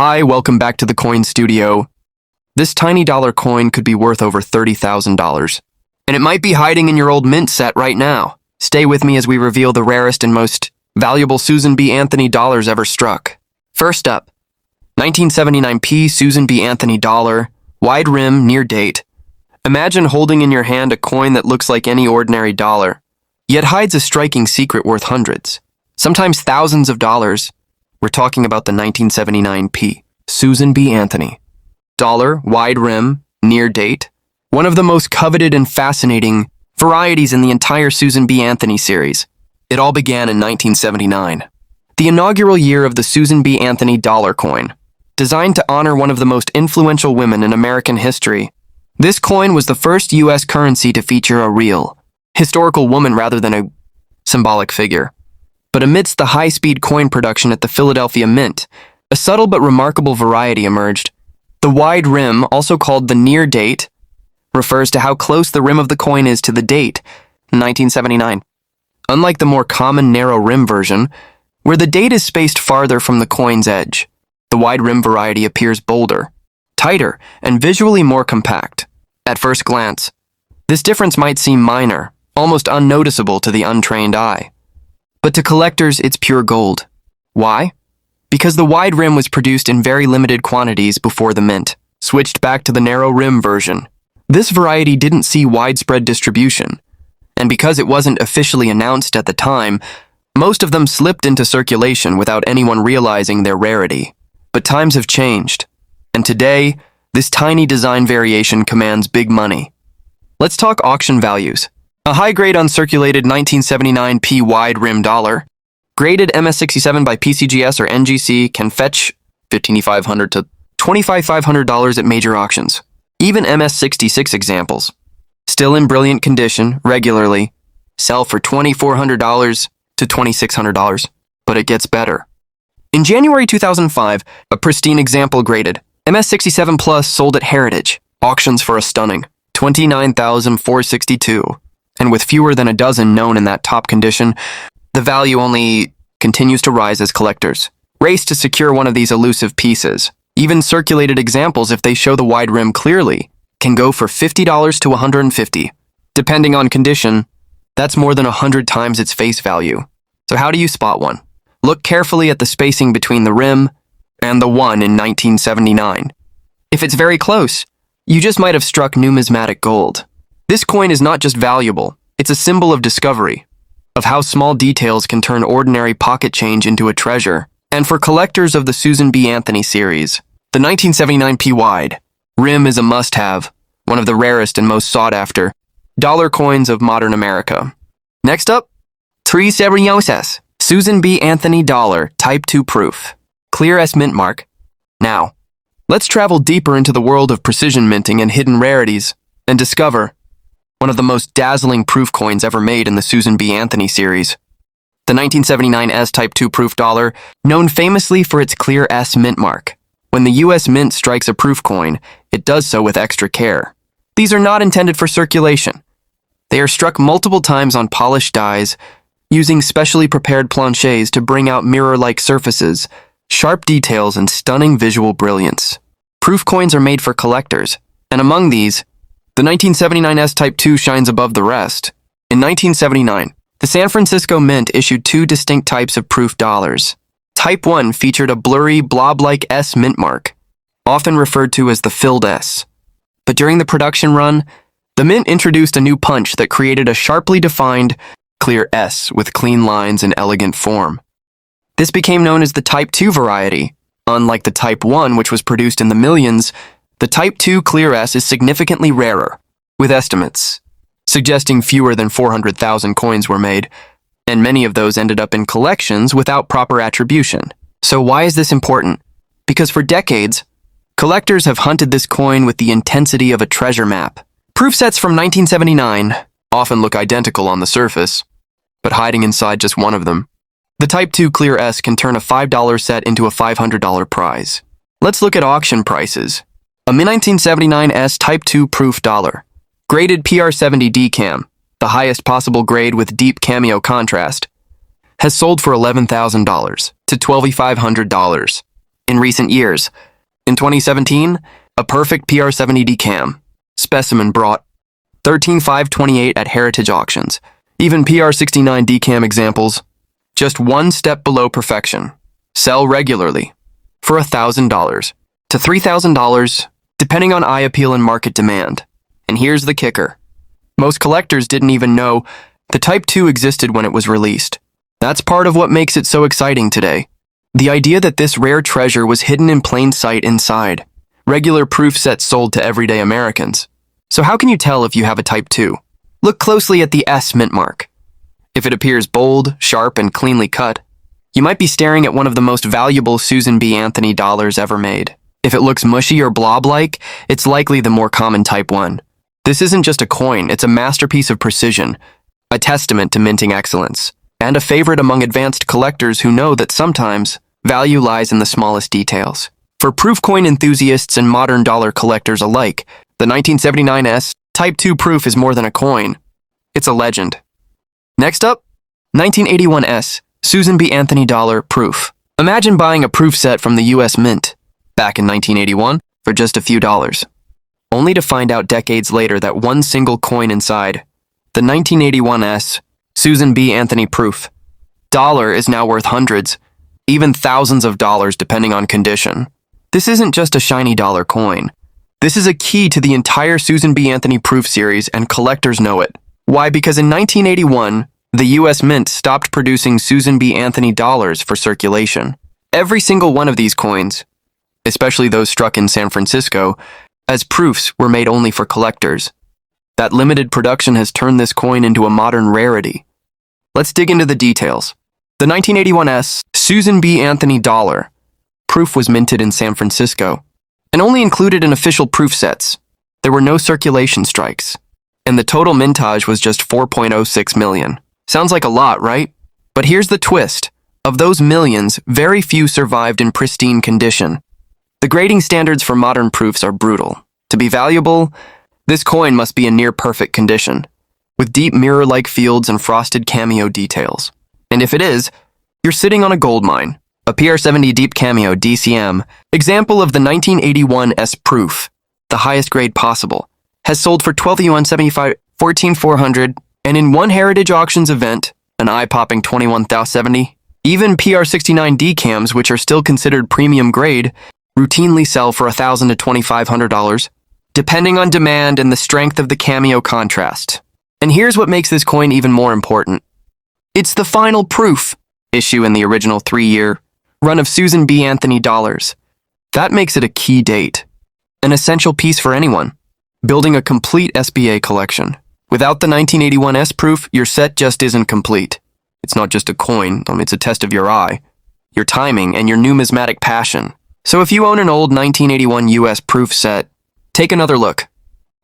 Hi, welcome back to the Coin Studio. This tiny dollar coin could be worth over $30,000. And it might be hiding in your old mint set right now. Stay with me as we reveal the rarest and most valuable SusanBAnthony dollars ever struck. First up, 1979p SusanBAnthony dollar, wide rim, near date. Imagine holding in your hand a coin that looks like any ordinary dollar, yet hides a striking secret worth hundreds, sometimes thousands of dollars. We're talking about the 1979p SusanBAnthony dollar, wide rim, near date, one of the most coveted and fascinating varieties in the entire SusanBAnthony series. It all began in 1979, the inaugural year of the SusanBAnthony dollar coin, designed to honor one of the most influential women in American history. This coin was the first U.S. currency to feature a real, historical woman rather than a symbolic figure. But amidst the high-speed coin production at the Philadelphia Mint, a subtle but remarkable variety emerged. The wide rim, also called the near date, refers to how close the rim of the coin is to the date, 1979. Unlike the more common narrow rim version, where the date is spaced farther from the coin's edge, the wide rim variety appears bolder, tighter, and visually more compact. At first glance, this difference might seem minor, almost unnoticeable to the untrained eye. But to collectors, it's pure gold. Why? Because the wide rim was produced in very limited quantities before the mint switched back to the narrow rim version. This variety didn't see widespread distribution, and because it wasn't officially announced at the time, most of them slipped into circulation without anyone realizing their rarity. But times have changed, and today, this tiny design variation commands big money. Let's talk auction values. A high-grade uncirculated 1979p wide rim dollar, graded MS67 by PCGS or NGC, can fetch $15,500 to $25,500 at major auctions. Even MS66 examples, still in brilliant condition, regularly, sell for $2,400 to $2,600. But it gets better. In January 2005, a pristine example graded MS67 Plus sold at Heritage auctions for a stunning $29,462. And with fewer than a dozen known in that top condition, the value only continues to rise as collectors race to secure one of these elusive pieces. Even circulated examples, if they show the wide rim clearly, can go for $50 to $150. Depending on condition, that's more than 100 times its face value. So how do you spot one? Look carefully at the spacing between the rim and the one in 1979. If it's very close, you just might have struck numismatic gold. This coin is not just valuable, it's a symbol of discovery, of how small details can turn ordinary pocket change into a treasure. And for collectors of the SusanBAnthony series, the 1979p wide rim is a must-have, one of the rarest and most sought-after dollar coins of modern America. Next up, Tres Seriosas, SusanBAnthony dollar, Type 2 proof, clear S mint mark. Now, let's travel deeper into the world of precision minting and hidden rarities and discover one of the most dazzling proof coins ever made in the SusanBAnthony series. The 1979 S Type 2 proof dollar, known famously for its clear S mint mark. When the U.S. Mint strikes a proof coin, it does so with extra care. These are not intended for circulation. They are struck multiple times on polished dies, using specially prepared planchets to bring out mirror-like surfaces, sharp details, and stunning visual brilliance. Proof coins are made for collectors, and among these, the 1979 S Type 2 shines above the rest. In 1979, the San Francisco Mint issued two distinct types of proof dollars. Type 1 featured a blurry, blob-like S mint mark, often referred to as the filled S. But during the production run, the Mint introduced a new punch that created a sharply defined, clear S with clean lines and elegant form. This became known as the Type 2 variety. Unlike the Type 1, which was produced in the millions, the Type 2 clear S is significantly rarer, with estimates suggesting fewer than 400,000 coins were made, and many of those ended up in collections without proper attribution. So why is this important? Because for decades, collectors have hunted this coin with the intensity of a treasure map. Proof sets from 1979 often look identical on the surface, but hiding inside just one of them. The Type 2 clear S can turn a $5 set into a $500 prize. Let's look at auction prices. A mid-1979 S Type 2 proof dollar, graded PR70 DCAM, the highest possible grade with deep cameo contrast, has sold for $11,000 to $2,500. in recent years. In 2017, a perfect PR70D cam specimen brought 13,528 at Heritage Auctions. Even PR69D cam examples, just one step below perfection, sell regularly for $1,000 to $3,000, depending on eye appeal and market demand. And here's the kicker. Most collectors didn't even know the Type 2 existed when it was released. That's part of what makes it so exciting today. The idea that this rare treasure was hidden in plain sight inside regular proof sets sold to everyday Americans. So how can you tell if you have a Type 2? Look closely at the S mint mark. If it appears bold, sharp, and cleanly cut, you might be staring at one of the most valuable SusanBAnthony dollars ever made. If it looks mushy or blob-like, it's likely the more common Type 1. This isn't just a coin, it's a masterpiece of precision, a testament to minting excellence, and a favorite among advanced collectors who know that sometimes value lies in the smallest details. For proof coin enthusiasts and modern dollar collectors alike, the 1979S Type 2 proof is more than a coin. It's a legend. Next up, 1981S SusanBAnthony dollar proof. Imagine buying a proof set from the US Mint back in 1981 for just a few dollars, only to find out decades later that one single coin inside, the 1981S SusanBAnthony proof dollar, is now worth hundreds, even thousands of dollars depending on condition. This isn't just a shiny dollar coin. This is a key to the entire SusanBAnthony proof series, and collectors know it. Why? Because in 1981, the US Mint stopped producing SusanBAnthony dollars for circulation. Every single one of these coins, especially those struck in San Francisco, as proofs were made only for collectors. That limited production has turned this coin into a modern rarity. Let's dig into the details. The 1981S SusanBAnthony dollar proof was minted in San Francisco and only included in official proof sets. There were no circulation strikes, and the total mintage was just 4.06 million. Sounds like a lot, right? But here's the twist. Of those millions, very few survived in pristine condition. The grading standards for modern proofs are brutal. To be valuable, this coin must be in near-perfect condition, with deep mirror-like fields and frosted cameo details. And if it is, you're sitting on a gold mine. A PR70 Deep Cameo DCM, example of the 1981 S proof, the highest grade possible, has sold for 12 yuan 75, 14,400, and in one Heritage Auctions event, an eye-popping 21,070. Even PR69D cams, which are still considered premium grade, routinely sell for $1,000 to $2,500, depending on demand and the strength of the cameo contrast. And here's what makes this coin even more important. It's the final proof issue in the original 3-year run of SusanBAnthony dollars. That makes it a key date, an essential piece for anyone building a complete SBA collection. Without the 1981S proof, your set just isn't complete. It's not just a coin, it's a test of your eye, your timing, and your numismatic passion. So if you own an old 1981 US proof set, take another look.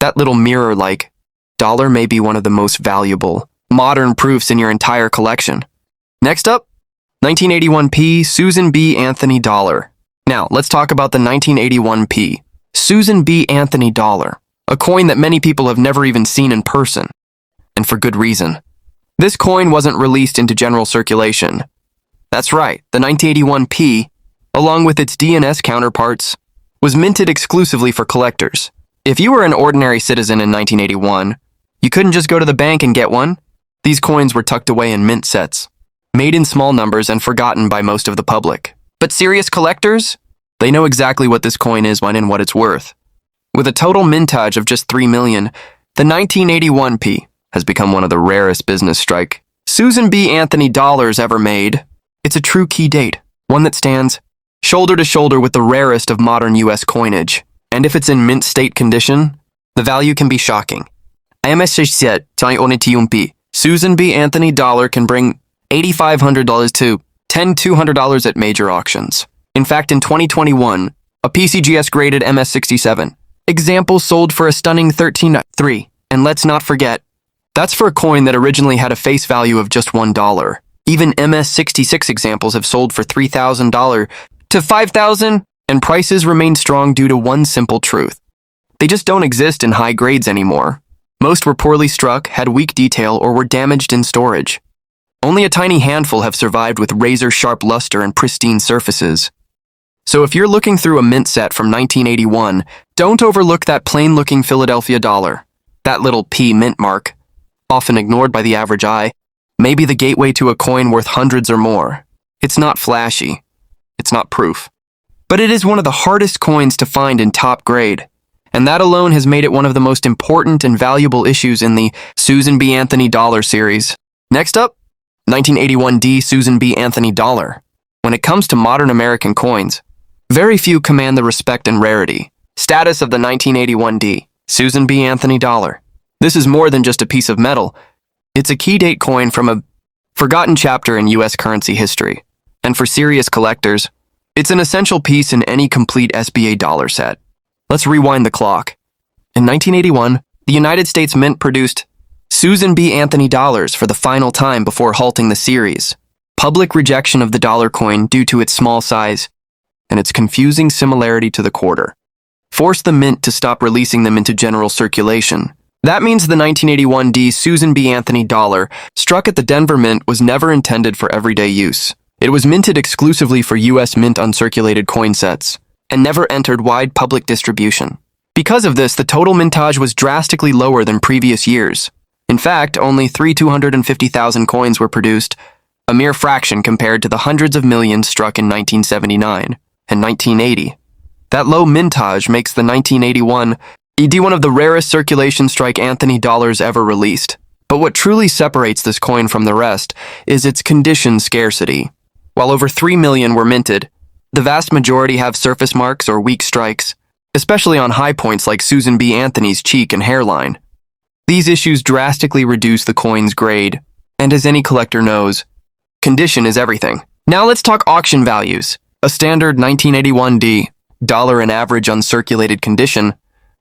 That little mirror-like dollar may be one of the most valuable modern proofs in your entire collection. Next up, 1981P SusanBAnthony dollar. Now, let's talk about the 1981P SusanBAnthony dollar, a coin that many people have never even seen in person, and for good reason. This coin wasn't released into general circulation. That's right, the 1981P, along with its DNS counterparts, was minted exclusively for collectors. If you were an ordinary citizen in 1981, you couldn't just go to the bank and get one. These coins were tucked away in mint sets, made in small numbers and forgotten by most of the public. But serious collectors? They know exactly what this coin is and what it's worth. With a total mintage of just 3 million, the 1981P has become one of the rarest business strike SusanBAnthony dollars ever made. It's a true key date, one that stands shoulder to shoulder with the rarest of modern US coinage. And if it's in mint state condition, the value can be shocking. IMS67 2021P SusanBAnthony dollar can bring $8,500 to $10,200 at major auctions. In fact, in 2021, a PCGS graded MS67 example sold for a stunning $13,300. And let's not forget, that's for a coin that originally had a face value of just $1. Even MS66 examples have sold for $3,000 to $5,000, and prices remain strong due to one simple truth. They just don't exist in high grades anymore. Most were poorly struck, had weak detail, or were damaged in storage. Only a tiny handful have survived with razor-sharp luster and pristine surfaces. So if you're looking through a mint set from 1981, don't overlook that plain-looking Philadelphia dollar. That little P mint mark, often ignored by the average eye, may be the gateway to a coin worth hundreds or more. It's not flashy. It's not proof. But it is one of the hardest coins to find in top grade. And that alone has made it one of the most important and valuable issues in the SusanBAnthony dollar series. Next up, 1981D SusanBAnthony dollar. When it comes to modern American coins, very few command the respect and rarity status of the 1981D SusanBAnthony dollar. This is more than just a piece of metal. It's a key date coin from a forgotten chapter in U.S. currency history. And for serious collectors, it's an essential piece in any complete SBA dollar set. Let's rewind the clock. In 1981, the United States Mint produced SusanBAnthony dollars for the final time before halting the series. Public rejection of the dollar coin due to its small size and its confusing similarity to the quarter forced the mint to stop releasing them into general circulation. That means the 1981D SusanBAnthony dollar struck at the Denver Mint was never intended for everyday use. It was minted exclusively for U.S. Mint uncirculated coin sets and never entered wide public distribution. Because of this, the total mintage was drastically lower than previous years. In fact, only 250,000 coins were produced, a mere fraction compared to the hundreds of millions struck in 1979 and 1980. That low mintage makes the 1981 ED one of the rarest circulation strike Anthony dollars ever released. But what truly separates this coin from the rest is its condition scarcity. While over 3 million were minted, the vast majority have surface marks or weak strikes, especially on high points like SusanBAnthony's cheek and hairline. These issues drastically reduce the coin's grade, and as any collector knows, condition is everything. Now let's talk auction values. A standard 1981D dollar in average uncirculated condition,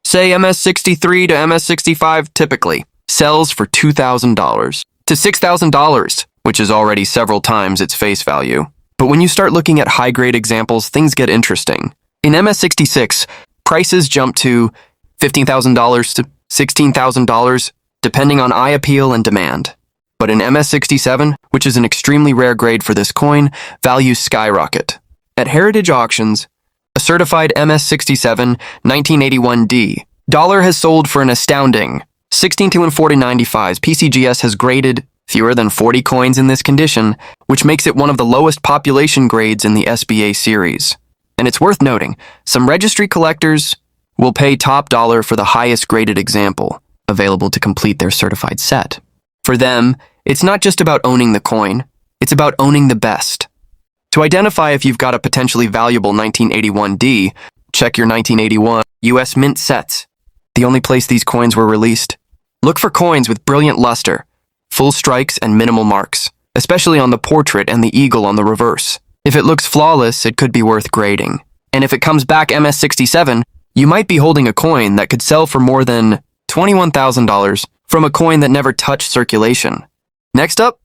say MS63 to MS65 typically, sells for $2,000 to $6,000, which is already several times its face value. But when you start looking at high-grade examples, things get interesting. In MS66, prices jump to $15,000 to $16,000, depending on eye appeal and demand. But in MS67, which is an extremely rare grade for this coin, values skyrocket. At Heritage Auctions, a certified MS67 1981D dollar has sold for an astounding 16 and 40.95. PCGS has graded fewer than 40 coins in this condition, which makes it one of the lowest population grades in the SBA series. And it's worth noting, some registry collectors will pay top dollar for the highest graded example available to complete their certified set. For them, it's not just about owning the coin, it's about owning the best. To identify if you've got a potentially valuable 1981D, check your 1981 U.S. Mint sets, the only place these coins were released. Look for coins with brilliant luster, full strikes, and minimal marks, especially on the portrait and the eagle on the reverse. If it looks flawless, it could be worth grading. And if it comes back MS67, you might be holding a coin that could sell for more than $21,000 from a coin that never touched circulation. Next up,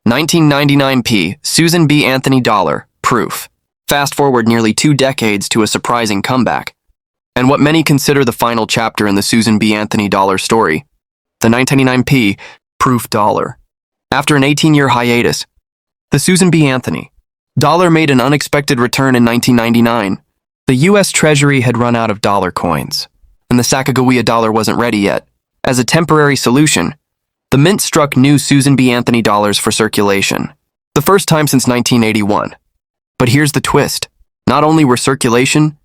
1999P SusanBAnthony dollar, proof. Fast forward nearly 2 decades to a surprising comeback. And what many consider the final chapter in the SusanBAnthony dollar story, the 1999P proof dollar. After an 18-year hiatus, the SusanBAnthony dollar made an unexpected return in 1999. The U.S. Treasury had run out of dollar coins, and the Sacagawea dollar wasn't ready yet. As a temporary solution, the mint struck new SusanBAnthony dollars for circulation, the first time since 1981. But here's the twist. Not only were circulation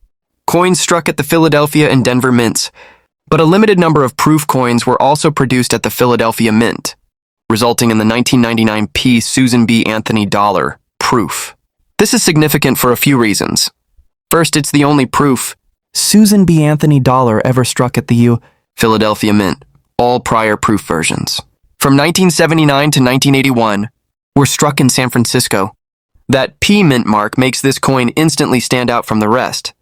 coins struck at the Philadelphia and Denver mints, but a limited number of proof coins were also produced at the Philadelphia Mint, resulting in the 1999P SusanBAnthony dollar, proof. This is significant for a few reasons. First, it's the only proof SusanBAnthony dollar ever struck at the Philadelphia Mint. All prior proof versions, from 1979 to 1981, were struck in San Francisco. That P mint mark makes this coin instantly stand out from the rest,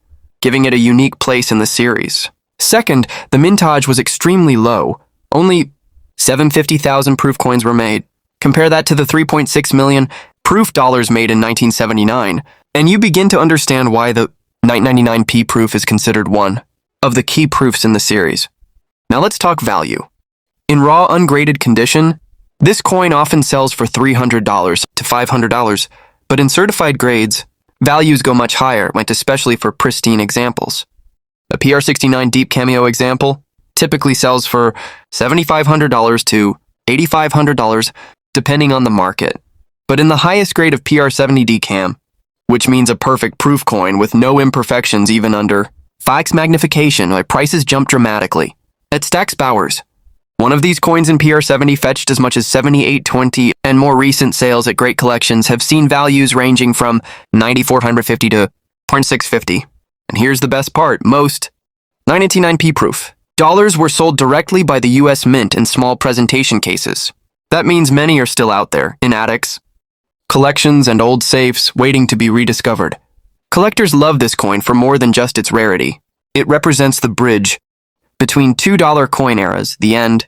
giving it a unique place in the series. Second, the mintage was extremely low. Only 750,000 proof coins were made. Compare that to the 3.6 million proof dollars made in 1979, and you begin to understand why the 999p proof is considered one of the key proofs in the series. Now let's talk value. In raw ungraded condition, this coin often sells for $300 to $500, but in certified grades, values go much higher, especially for pristine examples. A PR69 Deep Cameo example typically sells for $7,500 to $8,500, depending on the market. But in the highest grade of PR70 DCAM, which means a perfect proof coin with no imperfections even under 5x magnification, prices jump dramatically. At Stack's Bowers, one of these coins in PR70 fetched as much as $7,820, and more recent sales at Great Collections have seen values ranging from $9,450 to $650. And here's the best part, most 999p proof dollars were sold directly by the US Mint in small presentation cases. That means many are still out there, in attics, collections, and old safes waiting to be rediscovered. Collectors love this coin for more than just its rarity. It represents the bridge between $2 coin eras, the end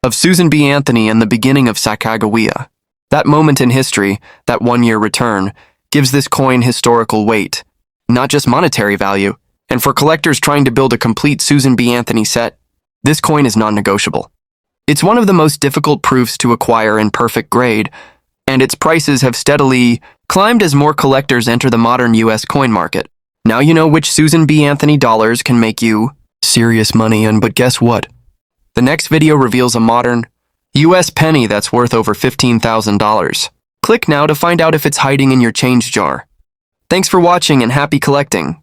of SusanBAnthony and the beginning of Sacagawea. That moment in history, that one-year return, gives this coin historical weight, not just monetary value. And for collectors trying to build a complete SusanBAnthony set, this coin is non-negotiable. It's one of the most difficult proofs to acquire in perfect grade, and its prices have steadily climbed as more collectors enter the modern US coin market. Now you know which SusanBAnthony dollars can make you serious money, but guess what? The next video reveals a modern US penny that's worth over $15,000. Click now to find out if it's hiding in your change jar. Thanks for watching and happy collecting.